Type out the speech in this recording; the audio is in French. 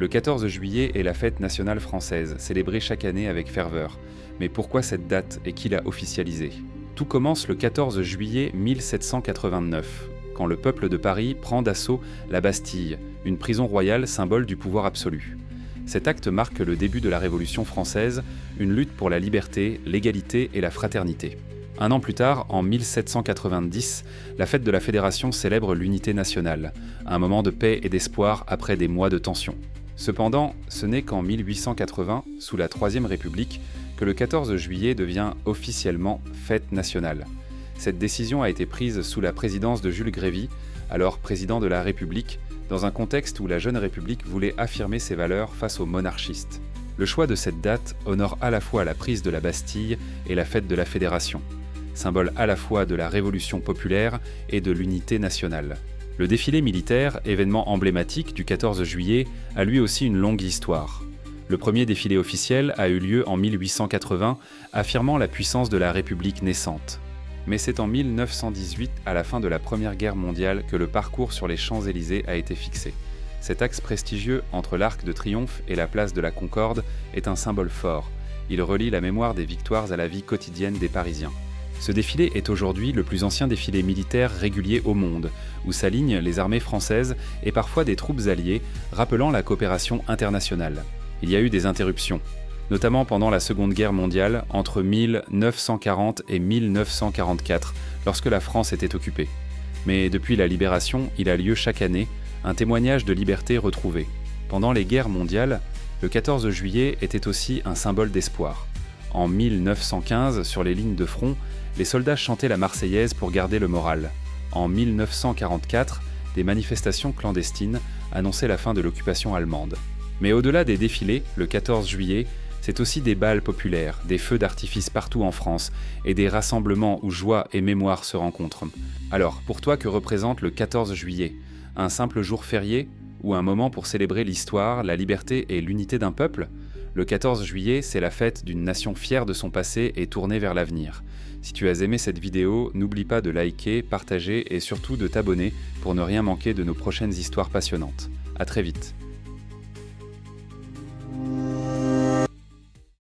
Le 14 juillet est la fête nationale française, célébrée chaque année avec ferveur. Mais pourquoi cette date et qui l'a officialisée? Tout commence le 14 juillet 1789, quand le peuple de Paris prend d'assaut la Bastille, une prison royale symbole du pouvoir absolu. Cet acte marque le début de la Révolution française, une lutte pour la liberté, l'égalité et la fraternité. Un an plus tard, en 1790, la fête de la Fédération célèbre l'unité nationale, un moment de paix et d'espoir après des mois de tension. Cependant, ce n'est qu'en 1880, sous la Troisième République, que le 14 juillet devient officiellement fête nationale. Cette décision a été prise sous la présidence de Jules Grévy, alors président de la République, dans un contexte où la jeune République voulait affirmer ses valeurs face aux monarchistes. Le choix de cette date honore à la fois la prise de la Bastille et la fête de la Fédération, symbole à la fois de la Révolution populaire et de l'unité nationale. Le défilé militaire, événement emblématique du 14 juillet, a lui aussi une longue histoire. Le premier défilé officiel a eu lieu en 1880, affirmant la puissance de la République naissante. Mais c'est en 1918, à la fin de la Première Guerre mondiale, que le parcours sur les Champs-Élysées a été fixé. Cet axe prestigieux entre l'Arc de Triomphe et la place de la Concorde est un symbole fort. Il relie la mémoire des victoires à la vie quotidienne des Parisiens. Ce défilé est aujourd'hui le plus ancien défilé militaire régulier au monde, où s'alignent les armées françaises et parfois des troupes alliées, rappelant la coopération internationale. Il y a eu des interruptions, notamment pendant la Seconde Guerre mondiale, entre 1940 et 1944, lorsque la France était occupée. Mais depuis la libération, il a lieu chaque année, un témoignage de liberté retrouvée. Pendant les guerres mondiales, le 14 juillet était aussi un symbole d'espoir. En 1915, sur les lignes de front, les soldats chantaient la Marseillaise pour garder le moral. En 1944, des manifestations clandestines annonçaient la fin de l'occupation allemande. Mais au-delà des défilés, le 14 juillet, c'est aussi des bals populaires, des feux d'artifice partout en France et des rassemblements où joie et mémoire se rencontrent. Alors, pour toi, que représente le 14 juillet? Un simple jour férié ou un moment pour célébrer l'histoire, la liberté et l'unité d'un peuple? Le 14 juillet, c'est la fête d'une nation fière de son passé et tournée vers l'avenir. Si tu as aimé cette vidéo, n'oublie pas de liker, partager et surtout de t'abonner pour ne rien manquer de nos prochaines histoires passionnantes. À très vite.